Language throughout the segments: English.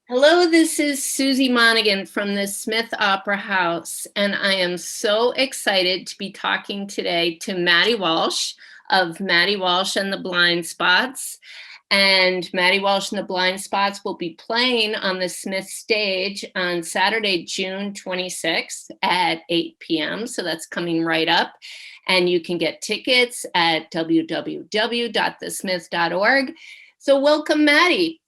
Hello, this is Susie Monagan from the Smith Opera House, and I am so excited to be talking today to Maddy Walsh of Maddy Walsh and the Blind Spots. And Maddy Walsh and the Blind Spots will be playing on the Smith stage on Saturday, June 26th at 8 p.m. So that's coming right up. And you can get tickets at www.thesmith.org. So welcome, Maddy.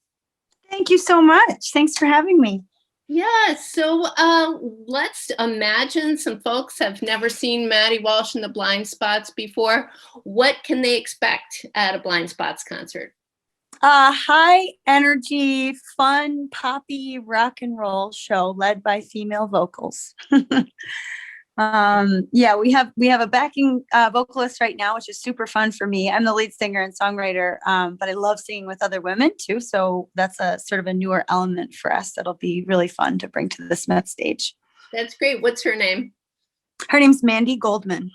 Thank you so much. Thanks for having me. Yeah, so let's imagine some folks have never seen Maddy Walsh and the Blind Spots before. What can they expect at a Blind Spots concert? High energy, fun, poppy rock and roll show led by female vocals. Yeah, we have a backing vocalist right now, which is super fun for me. I'm the lead singer and songwriter, but I love singing with other women too. So that's a sort of a newer element for us that'll be really fun to bring to the Smith stage. That's great. What's her name? Her name's Mandy Goldman.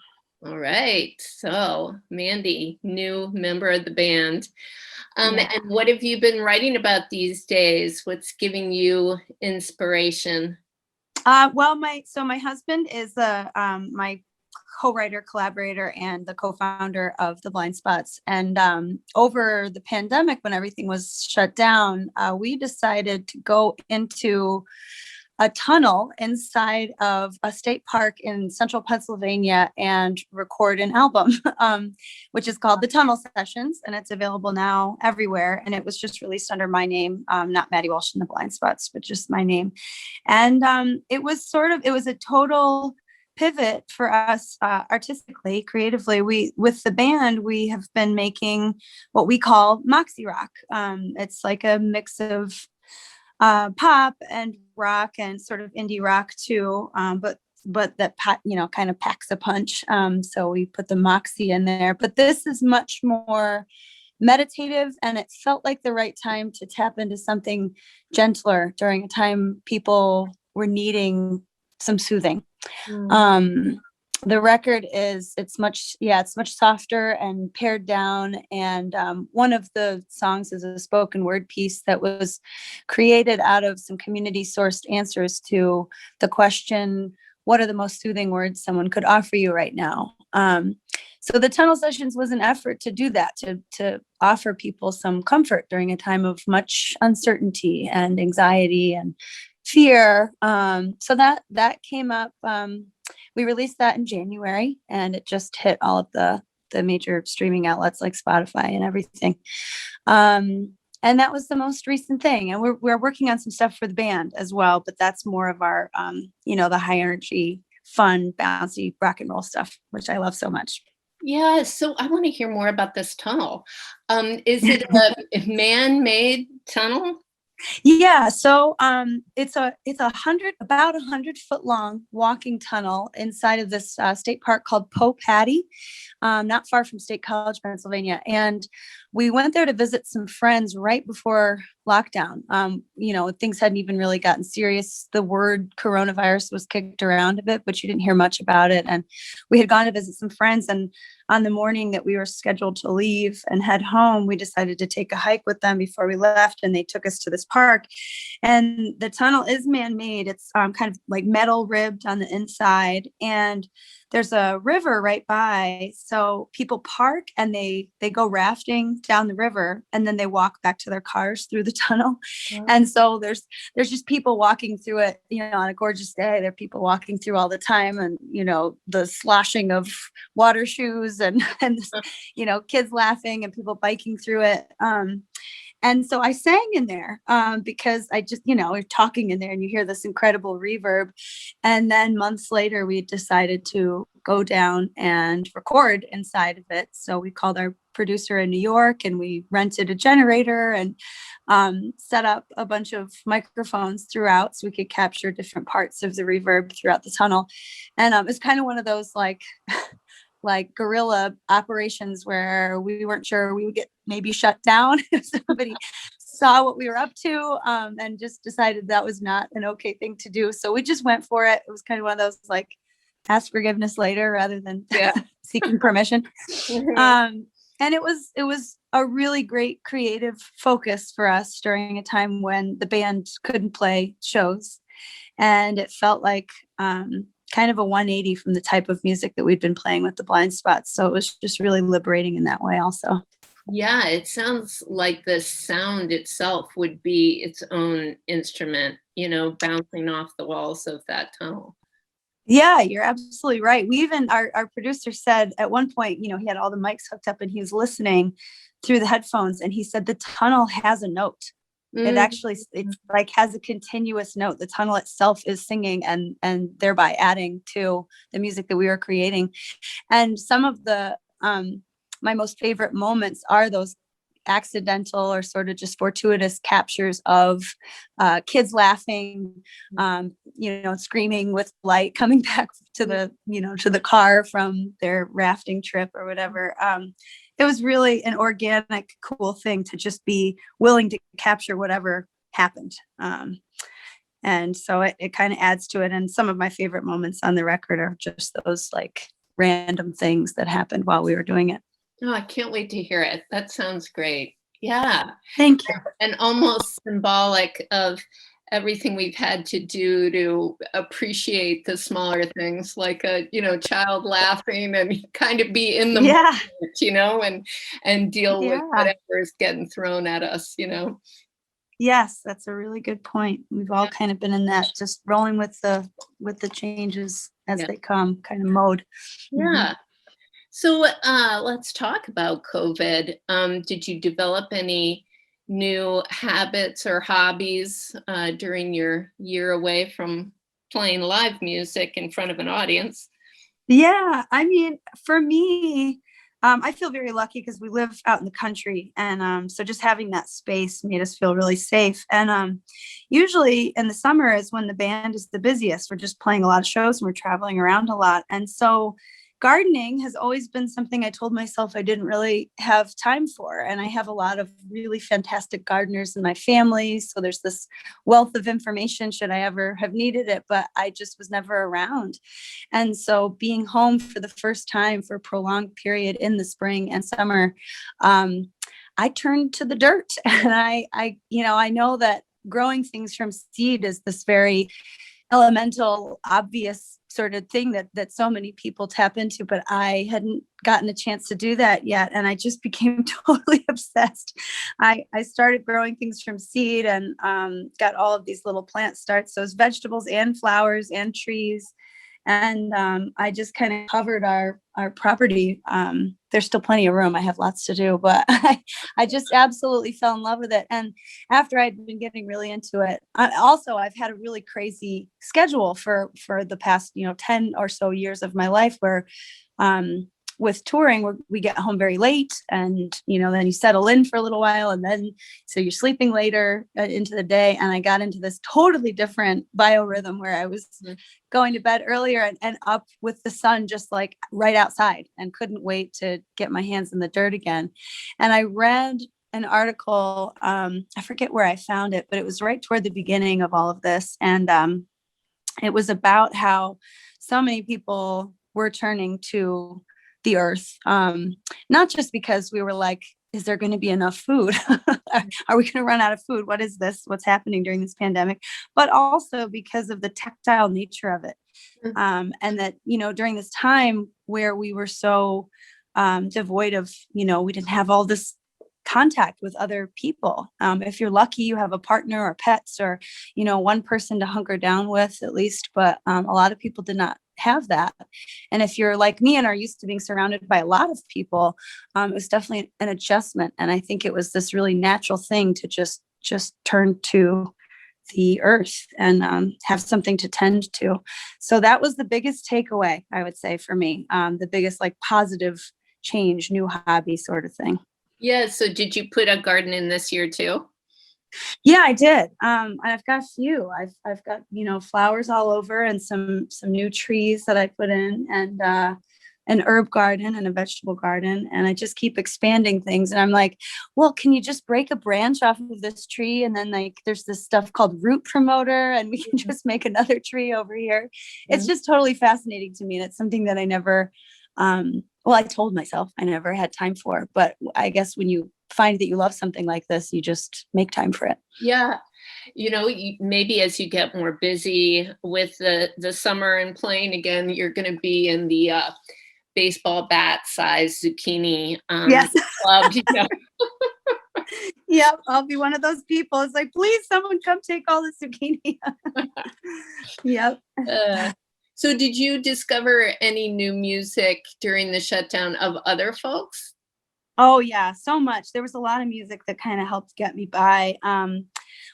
All right. So Mandy, new member of the band. And what have you been writing about these days? What's giving you inspiration? Well, my husband is my co-writer, collaborator, and the co-founder of the Blind Spots. And over the pandemic, when everything was shut down, we decided to go into a tunnel inside of a state park in central Pennsylvania and record an album, which is called The Tunnel Sessions, and it's available now everywhere. And it was just released under my name, not Maddy Walsh and the Blind Spots, but just my name. And it was a total pivot for us artistically, creatively. With the band, we have been making what we call moxie rock. It's like a mix of pop and rock and sort of indie rock too, but that kind of packs a punch. So we put the moxie in there, but this is much more meditative, and it felt like the right time to tap into something gentler during a time people were needing some soothing. The record it's much softer and pared down. And one of the songs is a spoken word piece that was created out of some community sourced answers to the question, what are the most soothing words someone could offer you right now? So the Tunnel Sessions was an effort to do that, to offer people some comfort during a time of much uncertainty and anxiety and fear. So that came up. We released that in January, and it just hit all of the major streaming outlets like Spotify and everything. And that was the most recent thing. And we're working on some stuff for the band as well, but that's more of our, the high energy, fun, bouncy rock and roll stuff, which I love so much. Yeah, so I want to hear more about this tunnel. Is it a man-made tunnel? Yeah, so it's about 100-foot long walking tunnel inside of this state park called Poe Patty, not far from State College, Pennsylvania. And we went there to visit some friends right before lockdown. Things hadn't even really gotten serious. The word coronavirus was kicked around a bit, but you didn't hear much about it. And we had gone to visit some friends, and on the morning that we were scheduled to leave and head home, we decided to take a hike with them before we left, and they took us to this park. And the tunnel is man-made. It's kind of like metal ribbed on the inside, and there's a river right by. So people park and they go rafting down the river, and then they walk back to their cars through the tunnel. Wow. And so there's just people walking through it, on a gorgeous day. There are people walking through all the time, and, the sloshing of water shoes and kids laughing and people biking through it. And so I sang in there because I just, we're talking in there and you hear this incredible reverb. And then months later, we decided to go down and record inside of it. So we called our producer in New York, and we rented a generator and set up a bunch of microphones throughout so we could capture different parts of the reverb throughout the tunnel. And it's kind of one of those like guerrilla operations where we weren't sure we would get maybe shut down if somebody saw what we were up to, and just decided that was not an okay thing to do. So we just went for it. It was kind of one of those like ask forgiveness later rather than seeking permission. And it was a really great creative focus for us during a time when the band couldn't play shows. And it felt like kind of a 180 from the type of music that we'd been playing with the Blind Spots. So it was just really liberating in that way also. Yeah, it sounds like the sound itself would be its own instrument, bouncing off the walls of that tunnel. Yeah, you're absolutely right. We even, our producer said at one point, he had all the mics hooked up and he was listening through the headphones, and he said the tunnel has a note. It actually, it's like has a continuous note. The tunnel itself is singing and thereby adding to the music that we were creating. And some of the my most favorite moments are those accidental or sort of just fortuitous captures of kids laughing, screaming with light coming back to the car from their rafting trip or whatever. It was really an organic, cool thing to just be willing to capture whatever happened. And so it kind of adds to it. And some of my favorite moments on the record are just those like random things that happened while we were doing it. Oh, I can't wait to hear it. That sounds great. Yeah. Thank you. And almost symbolic of everything we've had to do to appreciate the smaller things, like a child laughing and kind of be in the moment, and deal with whatever is getting thrown at us. Yes, that's a really good point. We've all kind of been in that, just rolling with the changes as they come kind of mode. Yeah. So let's talk about COVID. Did you develop any new habits or hobbies during your year away from playing live music in front of an audience? Yeah, I mean, for me, I feel very lucky because we live out in the country. And so just having that space made us feel really safe. And usually in the summer is when the band is the busiest. We're just playing a lot of shows and we're traveling around a lot. And so gardening has always been something I told myself I didn't really have time for. And I have a lot of really fantastic gardeners in my family. So there's this wealth of information should I ever have needed it, but I just was never around. And so being home for the first time for a prolonged period in the spring and summer, I turned to the dirt. And I know that growing things from seed is this very elemental, obvious sort of thing that so many people tap into, but I hadn't gotten a chance to do that yet. And I just became totally obsessed. I started growing things from seed and got all of these little plant starts, those vegetables and flowers and trees. And I just kind of covered our property. There's still plenty of room. I have lots to do, but I just absolutely fell in love with it. And after I'd been getting really into it, I've had a really crazy schedule for the past, 10 or so years of my life where with touring, we get home very late and, then you settle in for a little while. And then, so you're sleeping later into the day. And I got into this totally different biorhythm where I was going to bed earlier and up with the sun, just like right outside, and couldn't wait to get my hands in the dirt again. And I read an article, I forget where I found it, but it was right toward the beginning of all of this. And it was about how so many people were turning to the earth, not just because we were like, is there going to be enough food? Are we going to run out of food? What is this? What's happening during this pandemic? But also because of the tactile nature of it. And that, during this time where we were so devoid of, we didn't have all this contact with other people. If you're lucky, you have a partner or pets or, one person to hunker down with at least. But a lot of people did not have that. And if you're like me and are used to being surrounded by a lot of people, it was definitely an adjustment. And I think it was this really natural thing to just turn to the earth and have something to tend to. So that was the biggest takeaway, I would say, for me, the biggest like positive change, new hobby sort of thing. Yeah. So did you put a garden in this year too? Yeah, I did. I've got a few. I've got, flowers all over and some new trees that I put in and an herb garden and a vegetable garden. And I just keep expanding things. And I'm like, well, can you just break a branch off of this tree? And then like, there's this stuff called root promoter and we can just make another tree over here. It's just totally fascinating to me. And it's something that I never, I told myself I never had time for, but I guess when you find that you love something like this, you just make time for it. Yeah. Maybe as you get more busy with the summer and playing again, you're going to be in the baseball bat size zucchini Yes. club. Yep, I'll be one of those people. It's like, please, someone come take all the zucchini. Yep. So did you discover any new music during the shutdown of other folks? Oh yeah, so much. There was a lot of music that kind of helped get me by.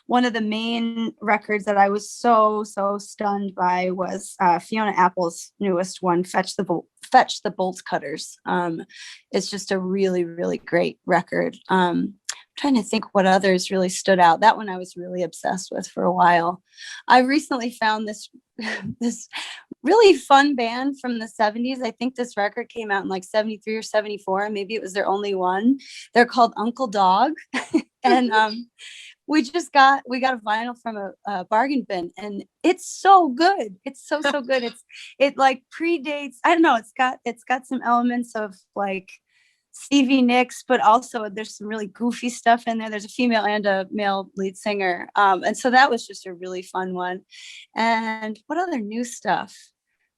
One of the main records that I was so stunned by was Fiona Apple's newest one, Fetch the Bolt Cutters. It's just a really, really great record. I'm trying to think what others really stood out. That one I was really obsessed with for a while. I recently found this really fun band from the 70s. I think this record came out in like 73 or 74. Maybe it was their only one. They're called Uncle Dog. And we got a vinyl from a bargain bin, and it's so good. It's so good. It like predates, I don't know, it's got some elements of like Stevie Nicks, but also there's some really goofy stuff in there. There's a female and a male lead singer. And so that was just a really fun one. And what other new stuff?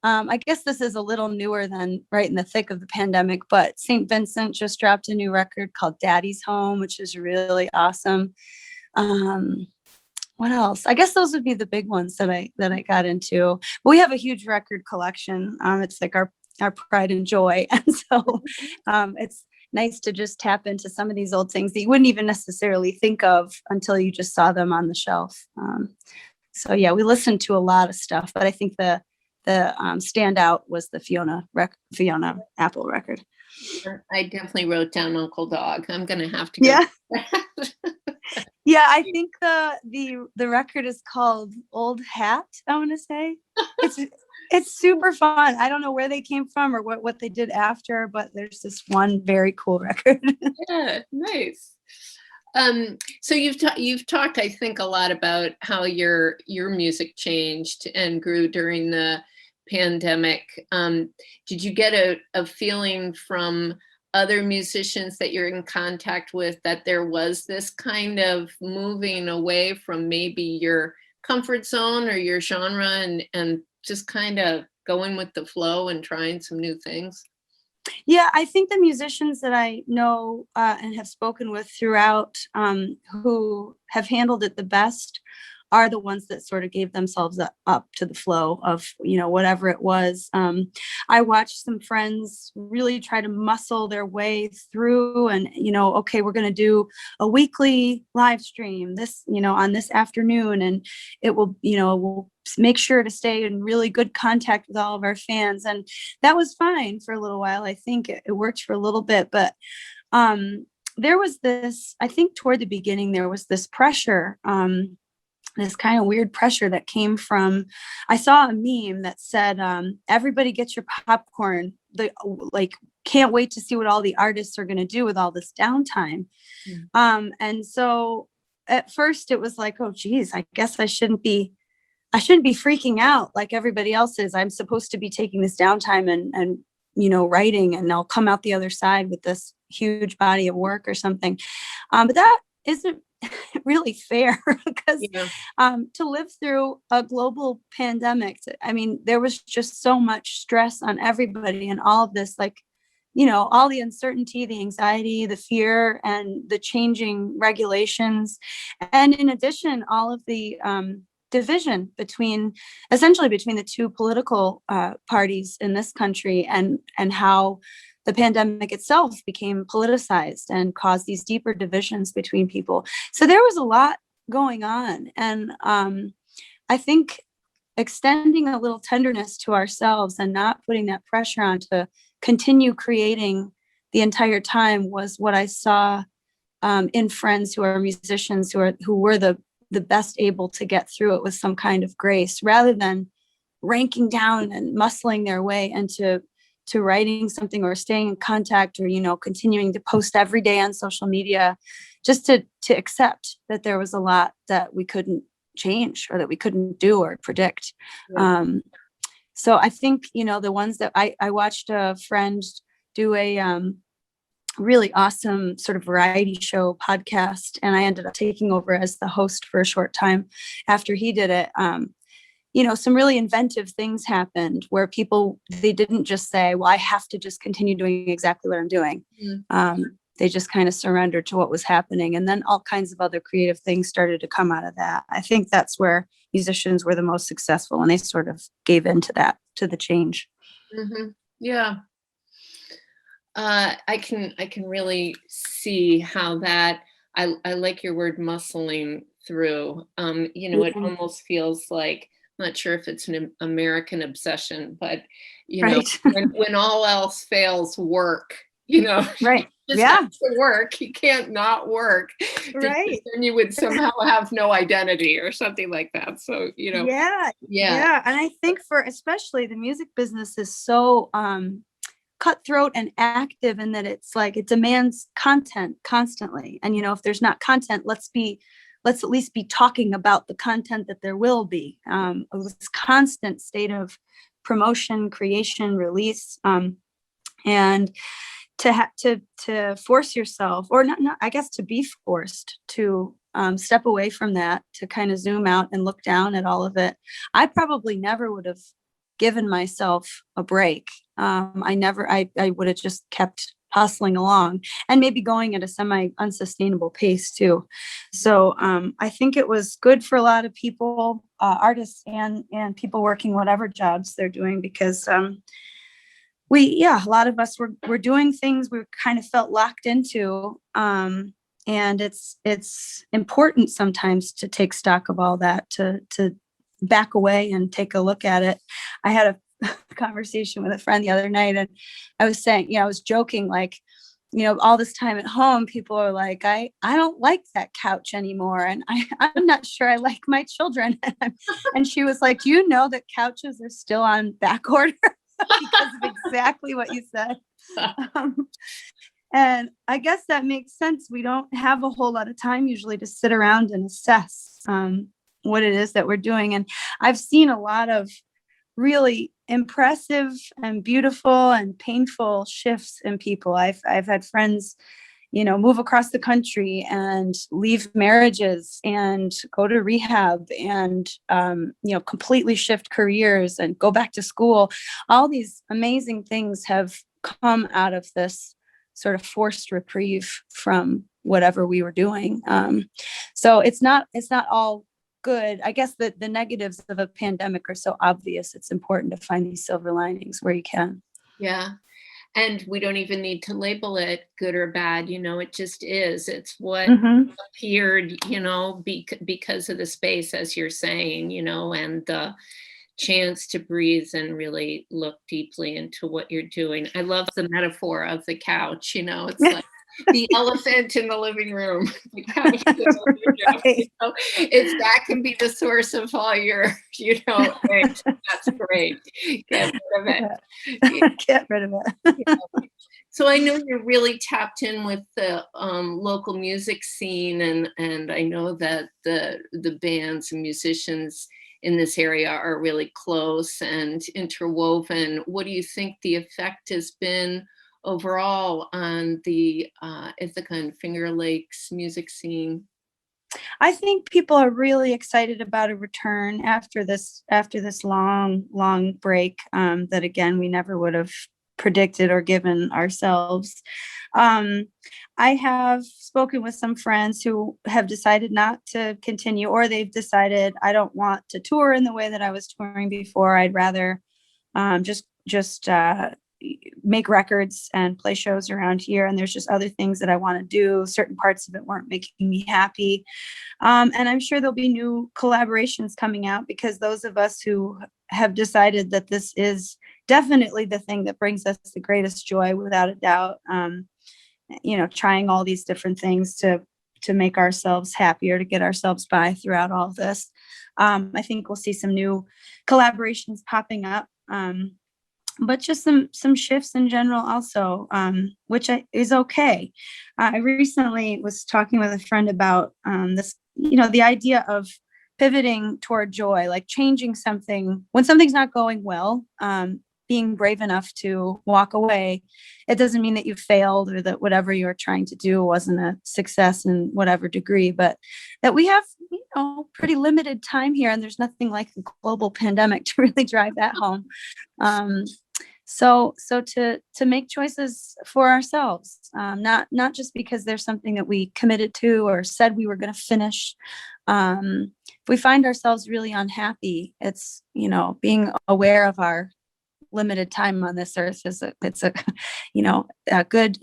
I guess this is a little newer than right in the thick of the pandemic, but St. Vincent just dropped a new record called Daddy's Home, which is really awesome. What else? I guess those would be the big ones that I got into. But we have a huge record collection. It's like our pride and joy. And so it's nice to just tap into some of these old things that you wouldn't even necessarily think of until you just saw them on the shelf. So yeah, we listened to a lot of stuff, but I think the standout was the Fiona Apple record. I definitely wrote down Uncle Dog. I'm going to have to go. Yeah, I think the record is called Old Hat, I want to say. It's super fun. I don't know where they came from or what they did after, but there's this one very cool record. Yeah, nice. So you've talked, I think, a lot about how your music changed and grew during the pandemic. Did you get a feeling from other musicians that you're in contact with that there was this kind of moving away from maybe your comfort zone or your genre and just kind of going with the flow and trying some new things? Yeah, I think the musicians that I know and have spoken with throughout who have handled it the best are the ones that sort of gave themselves up to the flow of, whatever it was. I watched some friends really try to muscle their way through and, okay, we're going to do a weekly live stream on this afternoon, and it will, we'll make sure to stay in really good contact with all of our fans. And that was fine for a little while. I think it worked for a little bit, but there was this, I think toward the beginning, there was this pressure, this kind of weird pressure that came from, I saw a meme that said, everybody get your popcorn. Can't wait to see what all the artists are going to do with all this downtime. And so at first it was like, oh geez, I guess I shouldn't be freaking out like everybody else is. I'm supposed to be taking this downtime and writing, and I'll come out the other side with this huge body of work or something. But that isn't really fair because to live through a global pandemic, I mean, there was just so much stress on everybody, and all of this, all the uncertainty, the anxiety, the fear, and the changing regulations. And in addition, all of the division between the two political parties in this country, and how the pandemic itself became politicized and caused these deeper divisions between people. So there was a lot going on. And I think extending a little tenderness to ourselves and not putting that pressure on to continue creating the entire time was what I saw in friends who are musicians who were the best able to get through it with some kind of grace, rather than ranking down and muscling their way into writing something or staying in contact or, continuing to post every day on social media, just to accept that there was a lot that we couldn't change or that we couldn't do or predict. Yeah. So I think, the ones that I watched a friend do a really awesome sort of variety show podcast. And I ended up taking over as the host for a short time after he did it. Some really inventive things happened where people, they didn't just say, well, I have to just continue doing exactly what I'm doing. They just kind of surrendered to what was happening. And then all kinds of other creative things started to come out of that. I think that's where musicians were the most successful, and they sort of gave into that, to the change. Yeah. I can really see how that, I like your word muscling through. It almost feels like, I'm not sure if it's an American obsession, but Right. when all else fails, work. Right. Just Yeah. have to work. You can't not work. Right. Then you would somehow have no identity or something like that. So Yeah. yeah. And I think for especially the music business is so cutthroat and active, in that it's like it demands content constantly. And if there's not content, let's at least be talking about the content that there will be. This constant state of promotion, creation, release, and to force yourself, or not, I guess, to be forced to step away from that, to kind of zoom out and look down at all of it. I probably never would have given myself a break. I would have just kept hustling along, and maybe going at a semi unsustainable pace too. So I think it was good for a lot of people, artists and people working whatever jobs they're doing, because a lot of us were doing things we kind of felt locked into. And it's important sometimes to take stock of all that, to back away and take a look at it. I had a conversation with a friend the other night, and I was saying, I was joking, like, all this time at home, people are like, I don't like that couch anymore. And I'm not sure I like my children. And she was like, that couches are still on back order because of exactly what you said. And I guess that makes sense. We don't have a whole lot of time usually to sit around and assess what it is that we're doing. And I've seen a lot of really impressive and beautiful and painful shifts in people. I've had friends, move across the country and leave marriages and go to rehab and, completely shift careers and go back to school. All these amazing things have come out of this sort of forced reprieve from whatever we were doing. So it's not all good. I guess that the negatives of a pandemic are so obvious. It's important to find these silver linings where you can. Yeah. And we don't even need to label it good or bad. It just is. It's what appeared, because of the space, as you're saying, and the chance to breathe and really look deeply into what you're doing. I love the metaphor of the couch. It's like the elephant in the living room. The couch in the living room, it's that can be the source of all your, angst. That's great. Get rid of it. Get rid of it. So I know you're really tapped in with the local music scene, and I know that the bands and musicians in this area are really close and interwoven. What do you think the effect has been overall on the Ithaca and Finger Lakes music scene? I think people are really excited about a return after this long break that, again, we never would have predicted or given ourselves. I have spoken with some friends who have decided not to continue, or they've decided, I don't want to tour in the way that I was touring before. I'd rather just make records and play shows around here. And there's just other things that I want to do. Certain parts of it weren't making me happy. And I'm sure there'll be new collaborations coming out, because those of us who have decided that this is definitely the thing that brings us the greatest joy, without a doubt, trying all these different things to make ourselves happier, to get ourselves by throughout all of this. I think we'll see some new collaborations popping up. But just some shifts in general also, which is okay. I recently was talking with a friend about this, the idea of pivoting toward joy, like changing something when something's not going well, being brave enough to walk away. It doesn't mean that you failed or that whatever you were trying to do wasn't a success in whatever degree, but that we have, pretty limited time here, and there's nothing like a global pandemic to really drive that home. So to make choices for ourselves, not just because there's something that we committed to or said we were going to finish. If we find ourselves really unhappy, it's, being aware of our limited time on this earth is a good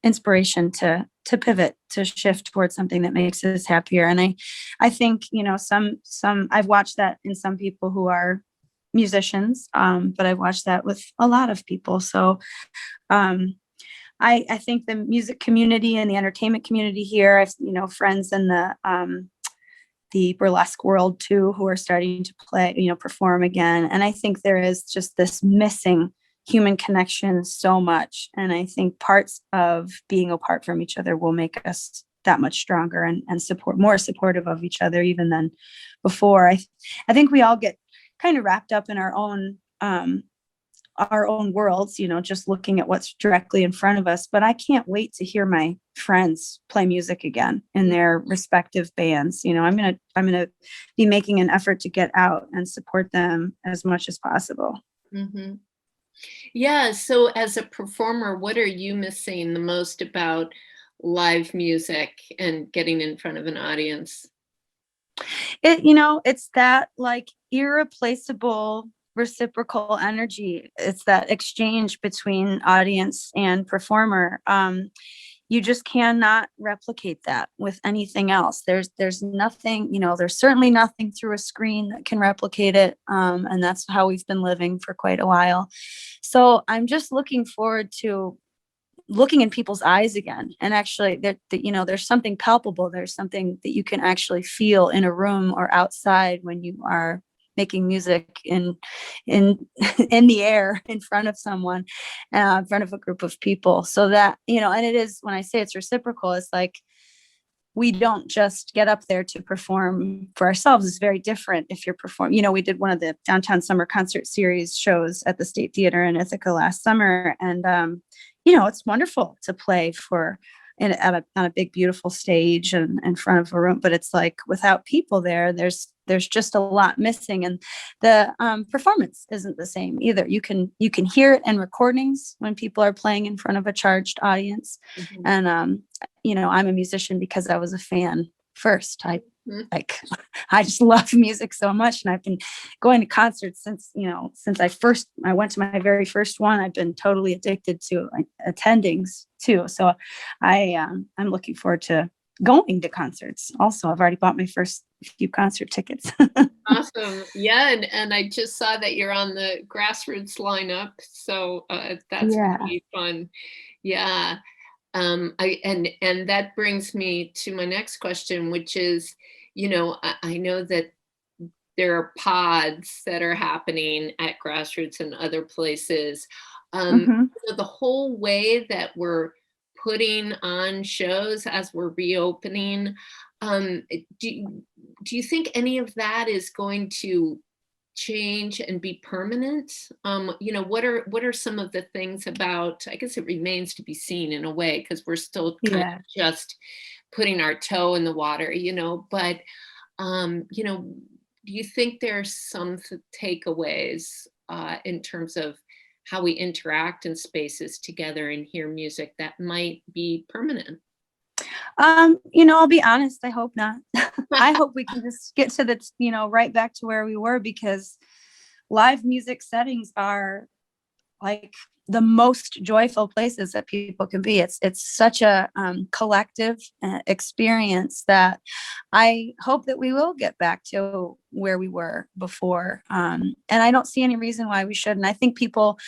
inspiration to pivot, to shift towards something that makes us happier. And I think, some I've watched that in some people who are musicians, but I've watched that with a lot of people. So I think the music community and the entertainment community here, I've, friends in the burlesque world too, who are starting to play, perform again. And I think there is just this missing human connection so much. And I think parts of being apart from each other will make us that much stronger and more supportive of each other even than before. I think we all get kind of wrapped up in our own worlds, just looking at what's directly in front of us. But I can't wait to hear my friends play music again in their respective bands. I'm gonna be making an effort to get out and support them as much as possible. Mm-hmm. Yeah. So as a performer, what are you missing the most about live music and getting in front of an audience? It's that like irreplaceable reciprocal energy. It's that exchange between audience and performer. You just cannot replicate that with anything else. There's nothing, there's certainly nothing through a screen that can replicate it. And that's how we've been living for quite a while. So I'm just looking forward to looking in people's eyes again. And actually there's something palpable. There's something that you can actually feel in a room or outside when you are making music in the air in front of someone, in front of a group of people. So that, and it is, when I say it's reciprocal, it's like, we don't just get up there to perform for ourselves. It's very different if you're performing. We did one of the Downtown Summer Concert Series shows at the State Theater in Ithaca last summer. And, it's wonderful to play on a big, beautiful stage and in front of a room. But it's like, without people there, there's just a lot missing. And the performance isn't the same either. You can hear it in recordings when people are playing in front of a charged audience. Mm-hmm. And, I'm a musician because I was a fan first. I just love music so much. And I've been going to concerts since I went to my very first one. I've been totally addicted to attendings too. So I'm looking forward to going to concerts. Also, I've already bought my first few concert tickets. Awesome. Yeah. And I just saw that you're on the Grassroots lineup. So that's really fun. Yeah. And that brings me to my next question, which is, I know that there are pods that are happening at Grassroots and other places. Mm-hmm. So the whole way that we're putting on shows as we're reopening, do you think any of that is going to change and be permanent? What are some of the things about, I guess it remains to be seen in a way, because we're still kind of just putting our toe in the water, but do you think there's some takeaways in terms of how we interact in spaces together and hear music that might be permanent? I'll be honest, I hope not. I hope we can just get to the, right back to where we were, because live music settings are like the most joyful places that people can be. It's such a collective experience that I hope that we will get back to where we were before. And I don't see any reason why we shouldn't. I think people,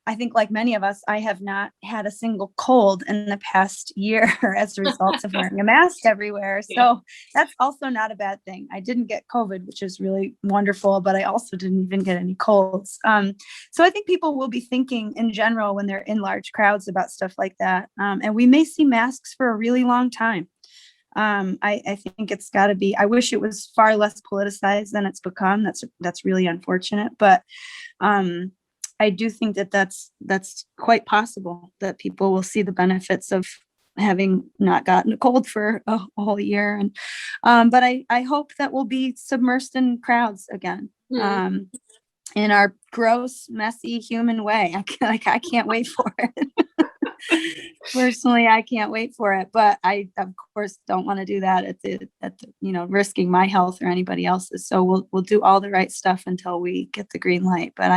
I think like many of us, I have not had a single cold in the past year as a result of wearing a mask everywhere. So that's also not a bad thing. I didn't get COVID, which is really wonderful, but I also didn't even get any colds. So I think people will be thinking in general when they're in large crowds about stuff like that. And we may see masks for a really long time. I think it's got to be. I wish it was far less politicized than it's become. That's really unfortunate, but I do think that that's quite possible, that people will see the benefits of having not gotten a cold for a whole year. And but I hope that we'll be submersed in crowds again. In our gross, messy human way. I can't wait for it. Personally, I can't wait for it, but I of course don't want to do that at the risking my health or anybody else's. So we'll do all the right stuff until we get the green light. But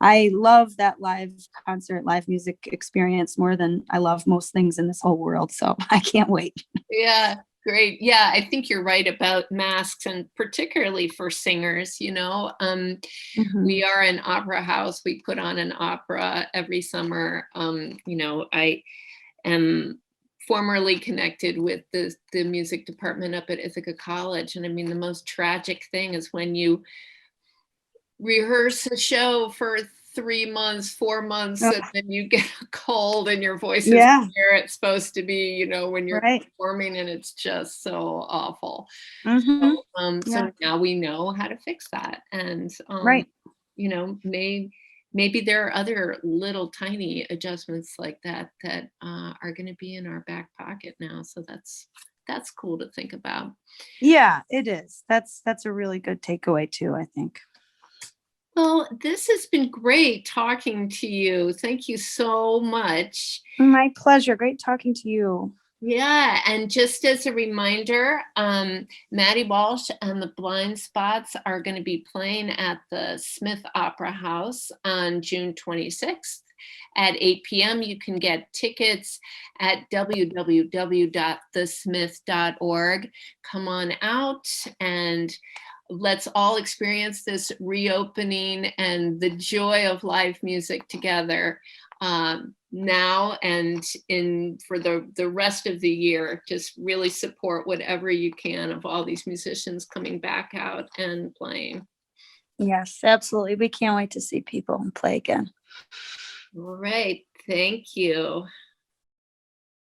I love that live concert, live music experience more than I love most things in this whole world. So I can't wait. Yeah. Great. Yeah, I think you're right about masks, and particularly for singers, we are an opera house. We put on an opera every summer. I am formerly connected with the music department up at Ithaca College. And I mean, the most tragic thing is when you rehearse a show for 3 months, 4 months, and then you get a cold and your voice is where it's supposed to be, when you're performing, and it's just so awful. So now we know how to fix that. And, maybe there are other little tiny adjustments like that are going to be in our back pocket now. So that's cool to think about. Yeah, it is. That's a really good takeaway too, I think. Well, this has been great talking to you. Thank you so much. My pleasure. Great talking to you. Yeah, and just as a reminder, Maddy Walsh and the Blind Spots are going to be playing at the Smith Opera House on June 26th at 8 p.m. You can get tickets at www.thesmith.org. Come on out and let's all experience this reopening and the joy of live music together now and for the rest of the year. Just really support whatever you can of all these musicians coming back out and playing. Yes, absolutely. We can't wait to see people and play again. All right. Thank you.